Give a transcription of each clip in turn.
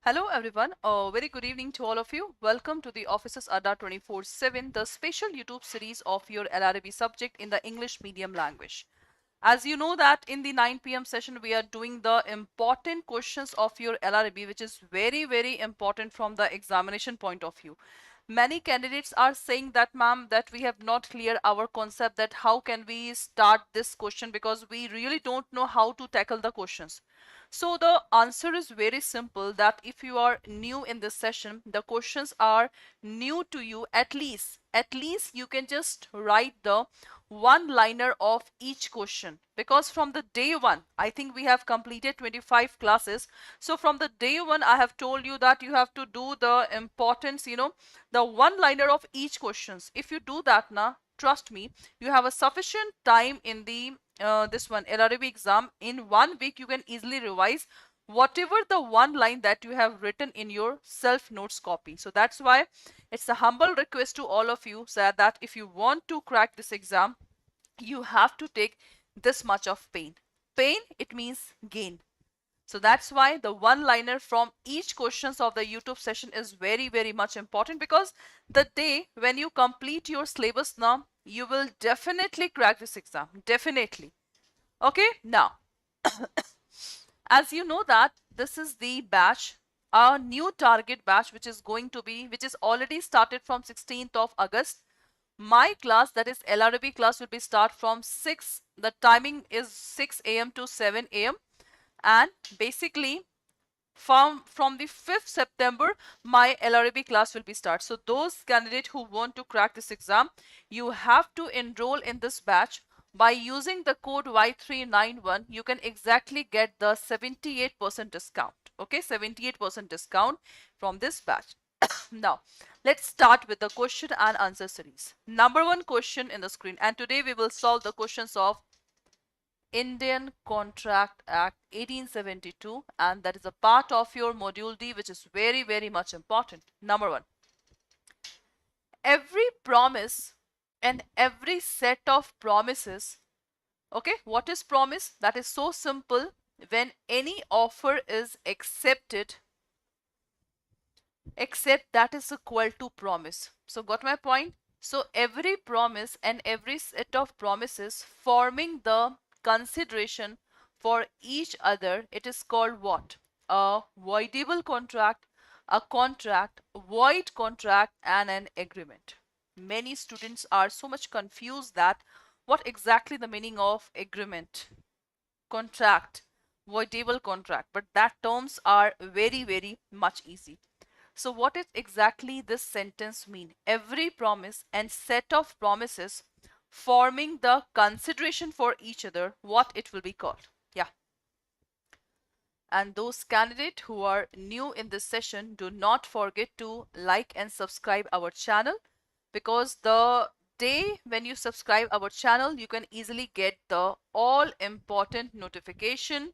Hello everyone, a very good evening to all of you. Welcome to the Offices Adda 24/7, the special YouTube series of your LRB subject in the English medium language. As you know that in the 9 p.m. session, we are doing the important questions of your LRB, which is very important from the examination point of view. Many candidates are saying that, ma'am, that we have not clear our concept that how can we start this question because we really don't know how to tackle the questions. So the answer is very simple that if you are new in this session, the questions are new to you. At least you can just write the one liner of each question, because from the day one, I think we have completed 25 classes. So from the day one, I have told you that you have to do the importance, the one liner of each questions. If you do that now, trust me, you have a sufficient time in the this one LRB exam. In 1 week you can easily revise whatever the one line that you have written in your self notes copy. So that's why it's a humble request to all of you, so that if you want to crack this exam, you have to take this much of pain. It means gain. So that's why the one liner from each questions of the YouTube session is very much important, because the day when you complete your syllabus now, you will definitely crack this exam. Definitely. Okay, now, as you know that this is the batch, our new target batch, which is already started from 16th of August. My class, that is LRB class, will be start from 6. The timing is 6 a.m. to 7 a.m. and basically from the 5th September, my LRB class will be start. So those candidates who want to crack this exam, you have to enroll in this batch. By using the code Y391, you can exactly get the 78% discount. Okay, 78% discount from this batch. Now, let's start with the question and answer series. Number one question in the screen, and today we will solve the questions of Indian Contract Act 1872, and that is a part of your module D, which is very much important. Number one, every promise and every set of promises. Okay, what is promise? That is so simple. When any offer is accepted, except that is equal to promise. So got my point? So every promise and every set of promises forming the consideration for each other, it is called what? A voidable contract, a contract, void contract, and an agreement. Many students are so much confused that what exactly the meaning of agreement, contract, voidable contract, but that terms are very much easy. So what is exactly this sentence mean? Every promise and set of promises forming the consideration for each other, what it will be called? Yeah. And those candidates who are new in this session, do not forget to like and subscribe our channel, because the day when you subscribe our channel, you can easily get the all important notification,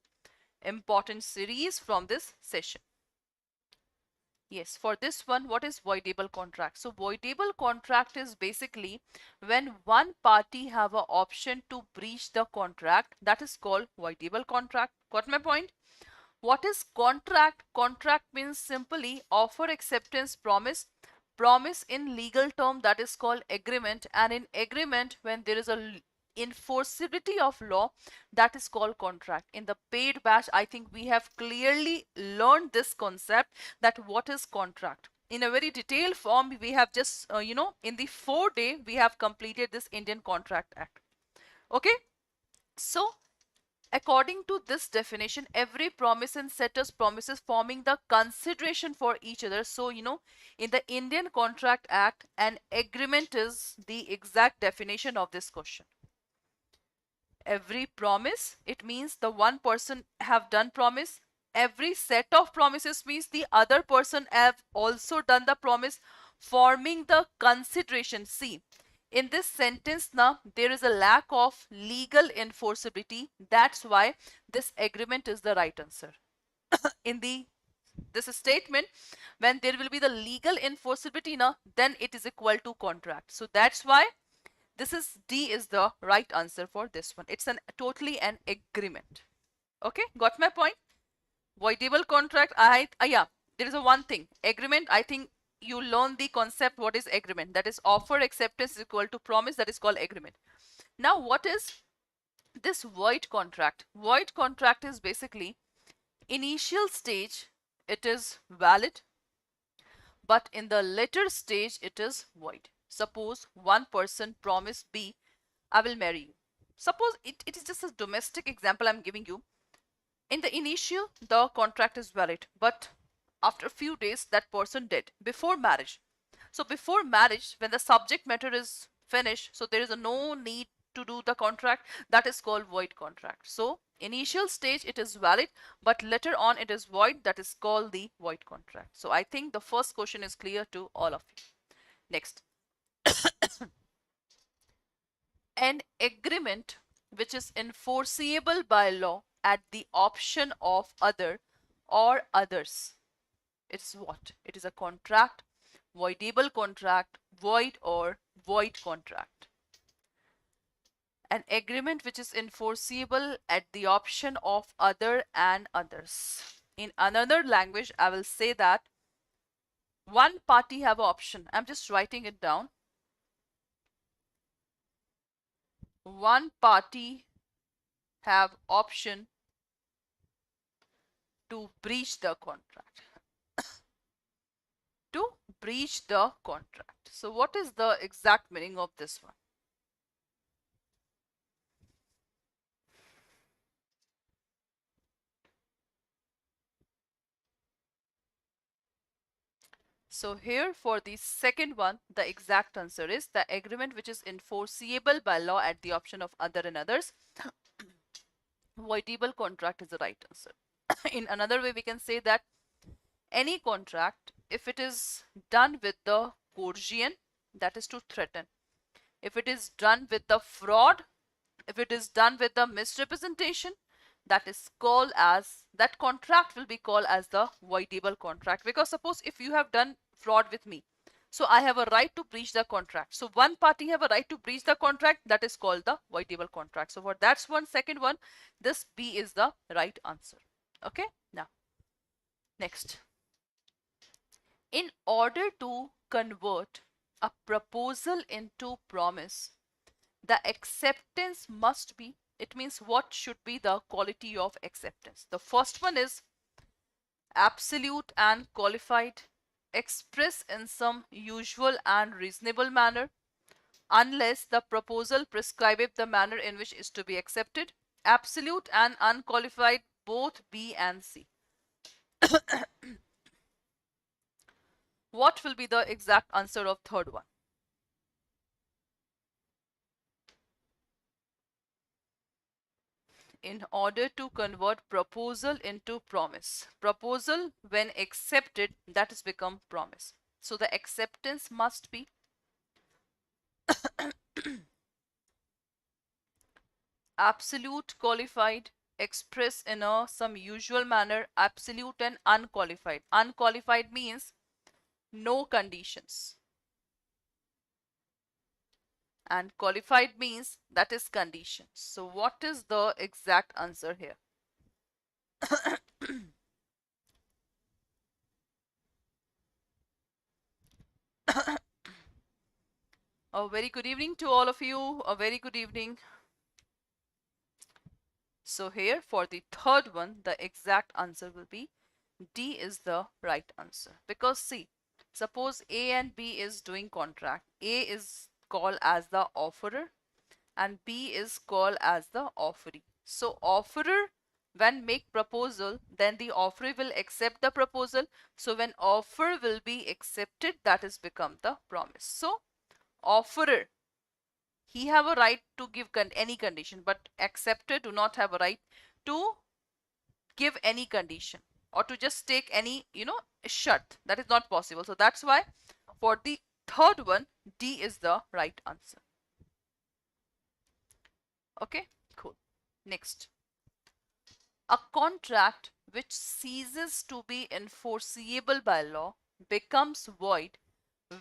important series from this session. Yes, for this one, what is voidable contract? So voidable contract is basically when one party have an option to breach the contract, that is called voidable contract. Got my point? What is contract? Contract means simply offer, acceptance, promise. Promise in legal term, that is called agreement, and in agreement, when there is a enforceability of law, that is called contract. In the paid batch, I think we have clearly learned this concept, that what is contract in a very detailed form. We have just in the 4 day we have completed this Indian Contract Act. Okay, so according to this definition, every promise and set of promises forming the consideration for each other. So, in the Indian Contract Act, an agreement is the exact definition of this question. Every promise, it means the one person have done promise. Every set of promises means the other person have also done the promise, forming the consideration. See, in this sentence now, there is a lack of legal enforceability. That's why this agreement is the right answer. In this statement, when there will be the legal enforceability now, then it is equal to contract. So that's why this is D is the right answer for this one. It's totally an agreement. Okay, got my point? Voidable contract. Yeah, there is a one thing, agreement. I think you learn the concept what is agreement. That is offer acceptance is equal to promise. That is called agreement. Now what is this void contract? Void contract is basically initial stage it is valid, but in the later stage it is void. Suppose one person promised B, I will marry you. Suppose it is just a domestic example I'm giving you. In the initial, the contract is valid, but after a few days, that person dead before marriage. So before marriage, when the subject matter is finished, so there is no need to do the contract. That is called void contract. So initial stage it is valid, but later on it is void. That is called the void contract. So I think the first question is clear to all of you. Next, an agreement which is enforceable by law at the option of other or others. It's what? It is a contract, voidable contract, void or void contract. An agreement which is enforceable at the option of other and others. In another language, I will say that one party have option. I'm just writing it down. One party have option to breach the contract. To breach the contract. So what is the exact meaning of this one? So here for the second one, the exact answer is the agreement which is enforceable by law at the option of other and others. Voidable contract is the right answer. In another way, we can say that any contract, if it is done with the coercion, that is to threaten. If it is done with the fraud, if it is done with the misrepresentation, that is called as, that contract will be called as the voidable contract. Because suppose if you have done fraud with me, so I have a right to breach the contract. So one party have a right to breach the contract, that is called the voidable contract. So for that's one, second one, this B is the right answer. Okay, now next, in order to convert a proposal into promise, the acceptance must be, it means what should be the quality of acceptance. The first one is absolute and qualified, express in some usual and reasonable manner, unless the proposal prescribeth the manner in which is to be accepted. Absolute and unqualified, both B and C. What will be the exact answer of third one? In order to convert proposal into promise. Proposal when accepted, that has become promise. So the acceptance must be absolute, qualified, express in a some usual manner, absolute and unqualified. Unqualified means no conditions. And qualified means that is conditions. So what is the exact answer here? A very good evening to all of you. A very good evening. So here for the third one, the exact answer will be D is the right answer. Because see, suppose A and B is doing contract. A is called as the offerer and B is called as the offeree. So offerer when make proposal, then the offeree will accept the proposal. So when offer will be accepted, that is become the promise. So offerer, he have a right to give any condition, but acceptor do not have a right to give any condition or to just take any, shut. That is not possible. So that's why for the third one, D is the right answer. Okay, cool. Next, a contract which ceases to be enforceable by law becomes void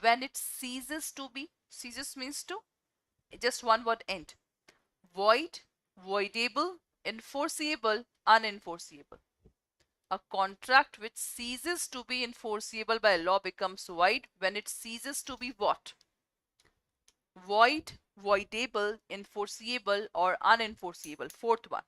when it ceases to be. Ceases means to, just one word, end. Void, voidable, enforceable, unenforceable. A contract which ceases to be enforceable by law becomes void when it ceases to be what? Void, voidable, enforceable, or unenforceable. Fourth one.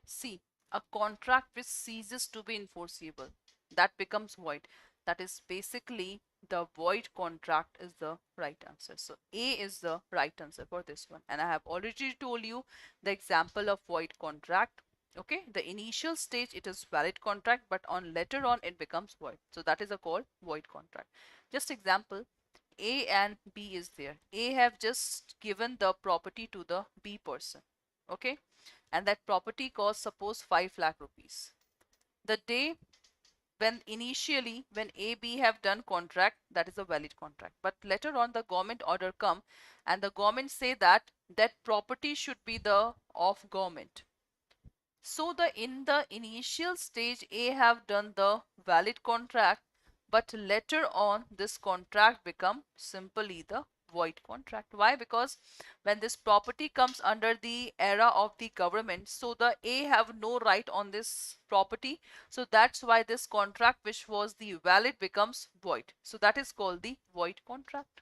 See, a contract which ceases to be enforceable, that becomes void. That is basically the void contract is the right answer. So A is the right answer for this one. And I have already told you the example of void contract. Okay, the initial stage it is valid contract, but on later on it becomes void. So that is a called void contract. Just example, A and B is there. A have just given the property to the B person. Okay, and that property cost suppose 5 lakh rupees. The day when initially when A, B have done contract, that is a valid contract. But later on the government order come and the government say that that property should be the of government. So the in the initial stage A have done the valid contract, but later on this contract become simply the void contract. Why? Because when this property comes under the era of the government, so the A have no right on this property. So that's why this contract which was the valid becomes void. So that is called the void contract.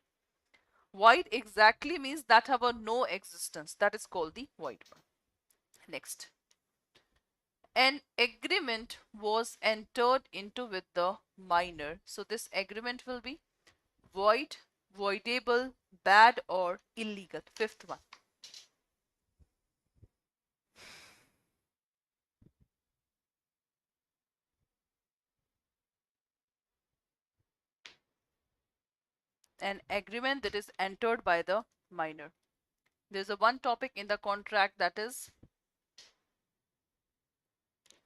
Void exactly means that have a no existence. That is called the void one. Next. An agreement was entered into with the minor. So this agreement will be void, voidable, bad, or illegal. Fifth one. An agreement that is entered by the minor. There's a one topic in the contract that is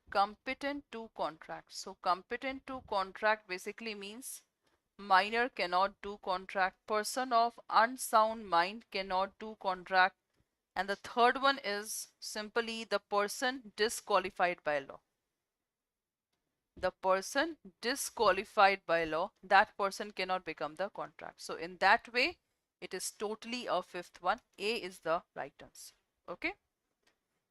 competent to contract. So competent to contract basically means minor cannot do contract, person of unsound mind cannot do contract, and the third one is simply the person disqualified by law. The person disqualified by law, that person cannot become the contract. So in that way it is totally a fifth one. A is the right answer. Okay,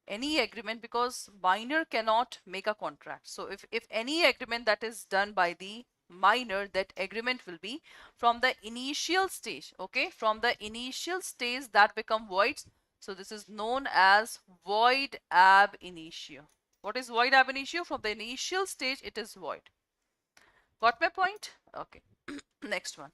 any agreement, because minor cannot make a contract. So if any agreement that is done by the minor, that agreement will be from the initial stage. Okay, from the initial stage that become void. So this is known as void ab initio. What is void ab initio? From the initial stage it is void. Got my point? Okay. Next one.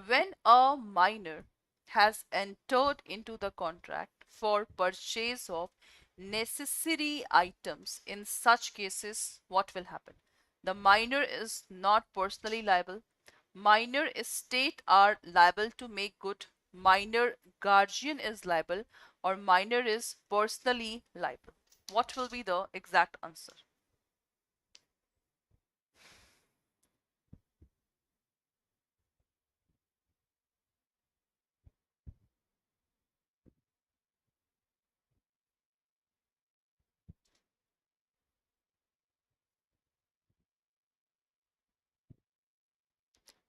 When a minor has entered into the contract for purchase of necessary items, in such cases, what will happen? The minor is not personally liable. Minor estate are liable to make good. Minor guardian is liable, or minor is personally liable. What will be the exact answer?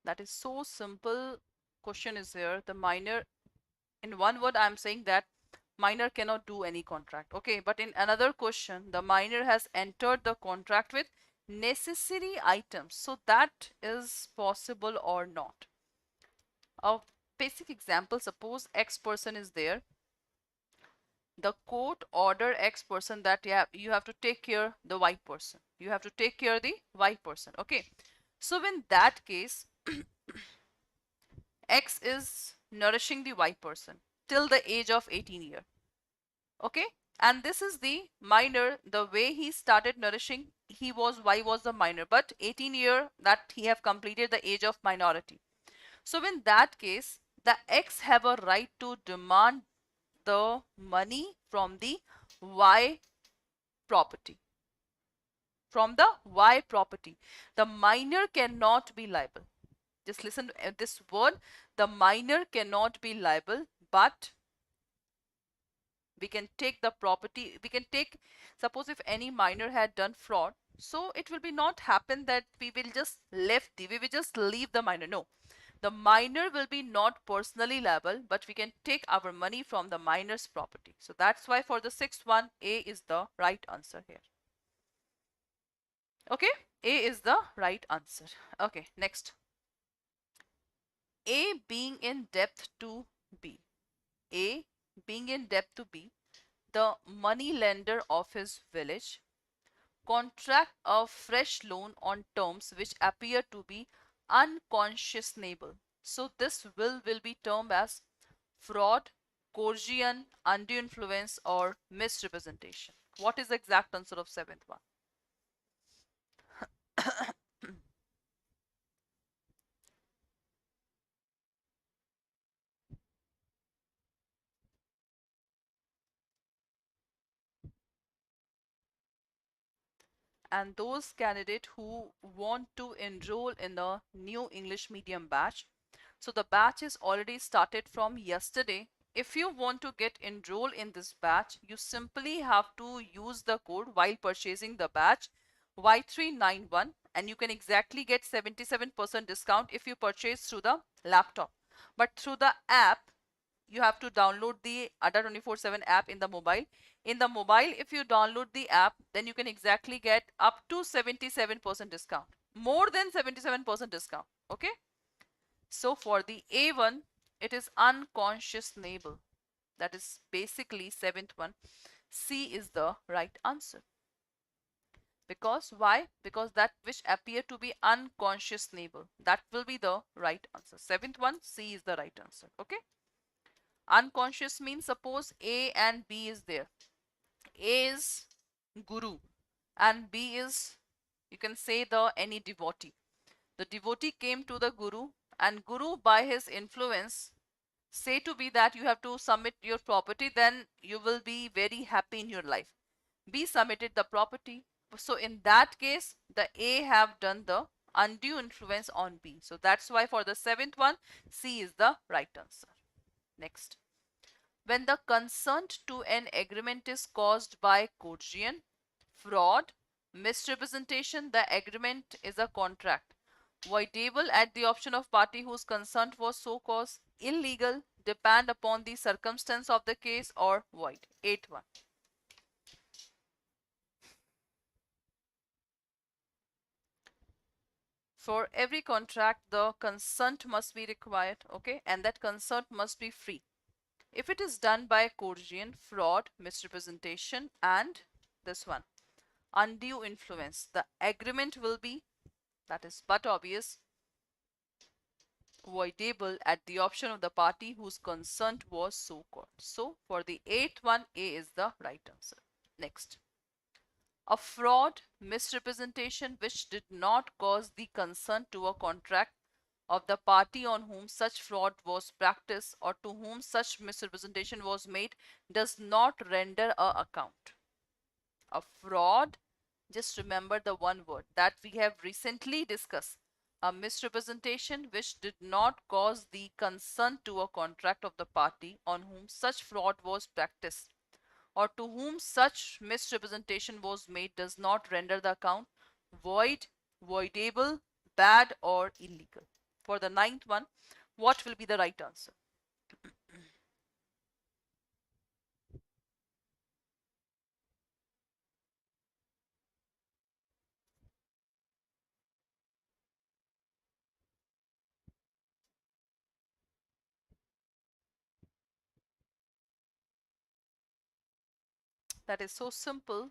That is so simple. Question is here. The minor, in one word, I'm saying that minor cannot do any contract. Okay, but in another question, the minor has entered the contract with necessary items. So that is possible or not. A basic example, suppose X person is there. The court order X person that you have to take care the Y person. You have to take care the Y person. Okay. So in that case, X is nourishing the Y person till the age of 18 year. Okay, and this is the minor. The way he started nourishing, he was Y was the minor, but 18 year that he have completed the age of minority. So in that case, the X have a right to demand the money from the Y property. From the Y property, the minor cannot be liable. Just listen to this word. The minor cannot be liable, but we can take the property, we can take, suppose if any minor had done fraud, so it will be not happen that we will just we will just leave the minor. No, the minor will be not personally liable, but we can take our money from the minor's property. So that's why for the sixth one, A is the right answer here. Okay, A is the right answer. Okay, next. A being in debt to B. A being in debt to B, the money lender of his village contract a fresh loan on terms which appear to be unconscionable. So this will be termed as fraud, coercion, undue influence, or misrepresentation. What is the exact answer of seventh one? And those candidates who want to enroll in the new English medium batch, so the batch is already started from yesterday. If you want to get enrolled in this batch, you simply have to use the code while purchasing the batch Y391, and you can exactly get 77% discount if you purchase through the laptop. But through the app, you have to download the Adda 24/7 app in the mobile. In the mobile, if you download the app, then you can exactly get up to 77% discount, more than 77% discount. Okay. So for the A1, it is unconscionable. That is basically seventh one. C is the right answer. Because why? Because that which appear to be unconscionable, that will be the right answer. Seventh one, C is the right answer. Okay. Unconscious means suppose A and B is there. A is guru and B is, you can say, the any devotee. The devotee came to the guru, and guru by his influence say to be that you have to submit your property, then you will be very happy in your life. B submitted the property. So in that case, the A have done the undue influence on B. So that's why for the seventh one, C is the right answer. Next. When the consent to an agreement is caused by coercion, fraud, misrepresentation, the agreement is a contract. Voidable at the option of party whose consent was so caused, illegal, depend upon the circumstance of the case, or void. Eighth one. For every contract, the consent must be required, okay, and that consent must be free. If it is done by coercion, fraud, misrepresentation, and this one, undue influence, the agreement will be, that is but obvious, voidable at the option of the party whose consent was so called. So for the eighth one, A is the right answer. Next. A fraud, misrepresentation which did not cause the consent to a contract of the party on whom such fraud was practiced or to whom such misrepresentation was made does not render a account. A fraud, just remember the one word that we have recently discussed. A misrepresentation which did not cause the consent to a contract of the party on whom such fraud was practiced or to whom such misrepresentation was made does not render the account void, voidable, bad, or illegal. For the ninth one, what will be the right answer? That is so simple.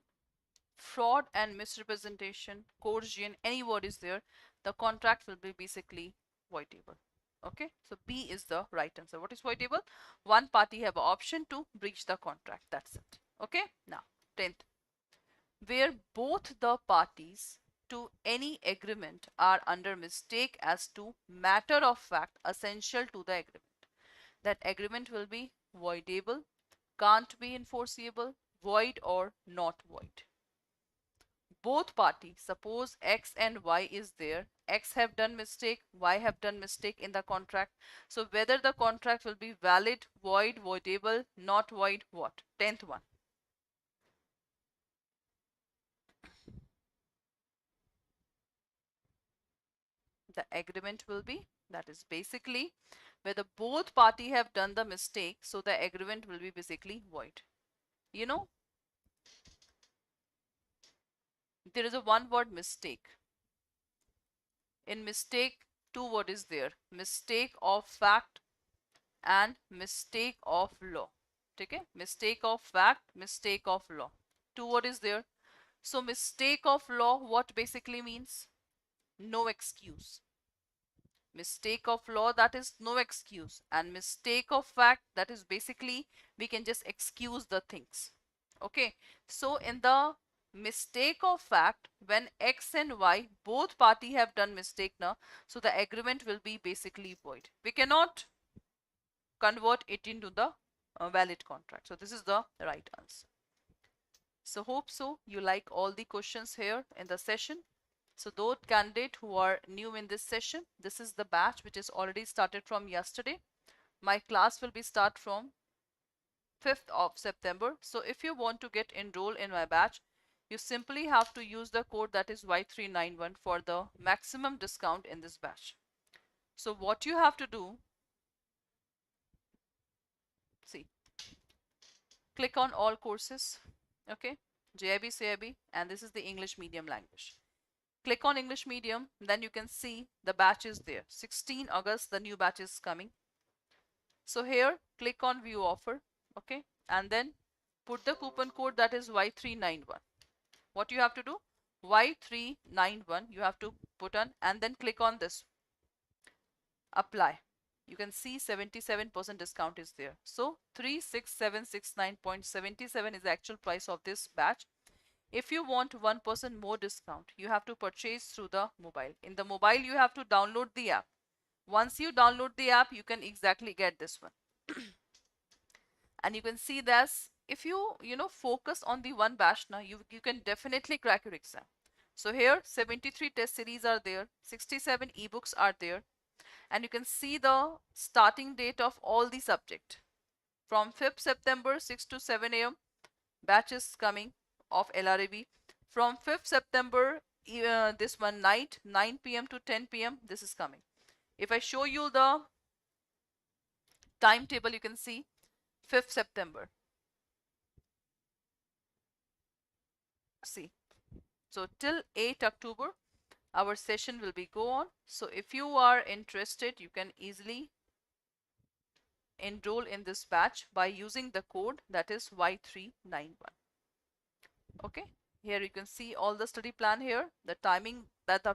Fraud and misrepresentation, coercion, any word is there, the contract will be basically voidable. Okay, so B is the right answer. What is voidable? One party have an option to breach the contract. That's it. Okay, now 10th, where both the parties to any agreement are under mistake as to matter of fact essential to the agreement. That agreement will be voidable, can't be enforceable, void, or not void. Both parties, suppose X and Y is there, X have done mistake, Y have done mistake in the contract. So whether the contract will be valid, void, voidable, not void, what? 10th one. The agreement will be, that is basically whether both party have done the mistake, so the agreement will be basically void. You know, there is a one word mistake. In mistake, two word is there: mistake of fact and mistake of law. Okay, mistake of fact, mistake of law, two word is there. So mistake of law, what basically means? No excuse. Mistake of law, that is no excuse, and mistake of fact, that is basically we can just excuse the things. Okay, so in the mistake of fact, when X and Y both party have done mistake now, so the agreement will be basically void. We cannot convert it into the valid contract. So this is the right answer. So hope so you like all the questions here in the session. So those candidates who are new in this session, this is the batch which is already started from yesterday. My class will be start from 5th of September. So if you want to get enrolled in my batch, you simply have to use the code that is Y391 for the maximum discount in this batch. So what you have to do, see, click on all courses, okay, JAIIB, CAIIB, and this is the English medium language. Click on English medium, then you can see the batch is there. 16 August, the new batch is coming. So here, click on view offer, okay, and then put the coupon code that is Y391. What you have to do? Y391, you have to put on, and then click on this, apply. You can see 77% discount is there. So 36769.77 is the actual price of this batch. If you want 1% more discount, you have to purchase through the mobile. In the mobile, you have to download the app. Once you download the app, you can exactly get this one. And you can see this. If you focus on the one batch now, you can definitely crack your exam. So here 73 test series are there, 67 ebooks are there, and you can see the starting date of all the subject. From 5th September 6 to 7 a.m. batch is coming of LRB. From 5th September this one night 9 p.m. to 10 p.m. this is coming. If I show you the timetable, you can see 5th September. See, so till 8 October our session will be go on. So if you are interested, you can easily enroll in this batch by using the code that is Y391. Okay, here you can see all the study plan here. The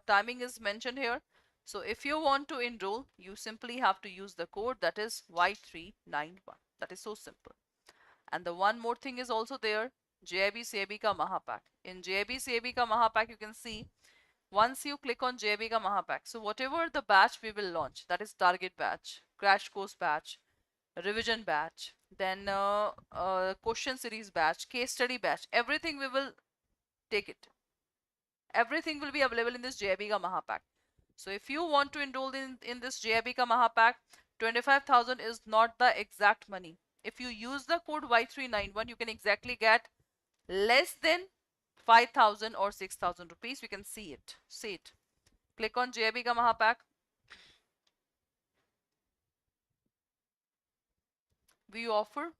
timing is mentioned here. So if you want to enroll, you simply have to use the code that is Y391. That is so simple. And the one more thing is also there, JAIIB CAIIB ka Mahapack. In JAIIB CAIIB ka Mahapack, you can see once you click on JAIIB ka Mahapack, so whatever the batch we will launch, that is target batch, crash course batch, revision batch, then question series batch, case study batch, everything we will take it. Everything will be available in this JAIIB ka Mahapack. So if you want to enroll in this JAIIB ka Mahapack, 25,000 is not the exact money. If you use the code Y391, you can exactly get less than 5,000 or 6,000 rupees. We can see it. See it. Click on JAIIB ka Mahapack. View offer.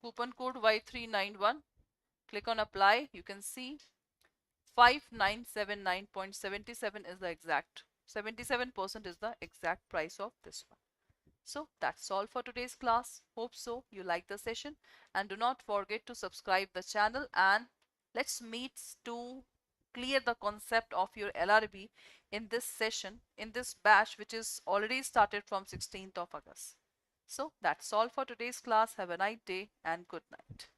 Coupon code Y391. Click on apply. You can see 5979.77 is the exact 77% is the exact price of this one. So that's all for today's class. Hope so you like the session, and do not forget to subscribe the channel, and let's meet to clear the concept of your LRB in this session, in this batch which is already started from 16th of August. So that's all for today's class. Have a nice day and good night.